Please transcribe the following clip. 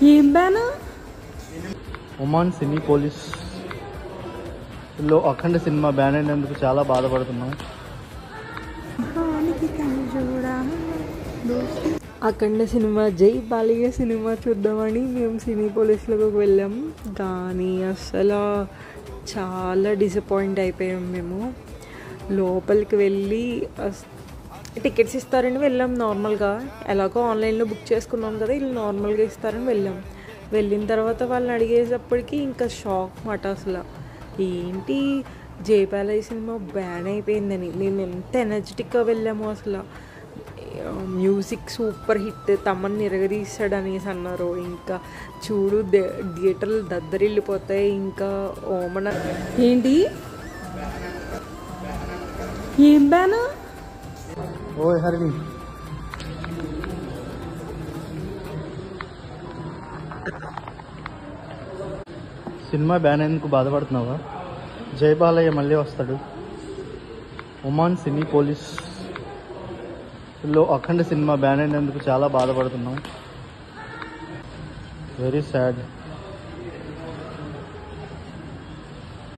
ఏం ban? Oman సినీ police లో అఖండ cinema ban అయినందుకు చాలా బాధపడుతున్నాం. అఖండ సినిమా జై బాలయ్య సినిమా చూద్దామని మేము సినీ పోలీసులకు వెళ్ళాం, కానీ అసలు చాలా డిసప్పాయింట్ అయిపోయాం. మేము లోపలికి వెళ్ళి టికెట్స్ ఇస్తారని వెళ్ళాం. నార్మల్గా ఎలాగో ఆన్లైన్లో బుక్ చేసుకున్నాం కదా, వీళ్ళు నార్మల్గా ఇస్తారని వెళ్ళాం. వెళ్ళిన తర్వాత వాళ్ళని అడిగేటప్పటికి ఇంకా షాక్ మాట. అసలు ఏంటి జై బాలయ్య సినిమా బ్యాన్ అయిపోయిందని. మేము ఎంత ఎనర్జెటిక్గా వెళ్ళాము. అసలు మ్యూజిక్ సూపర్ హిట్, తమన్ని ఎరగదీస్తాడు అనేసి అన్నారు. ఇంకా చూడు థియేటర్లు దద్దరిల్లిపోతాయి. ఇంకా ఓమన ఏంటి ఏం బ్యాన్? ఓ హరిణి, సినిమా బ్యాన్ అయినందుకు బాధపడుతున్నావా? జై బాలయ్య మళ్ళీ వస్తాడు. ఒమాన్ సినీ పోలీస్ లో అఖండ సినిమా బ్యాన్ అయినందుకు చాలా బాధపడుతున్నాం. Very sad.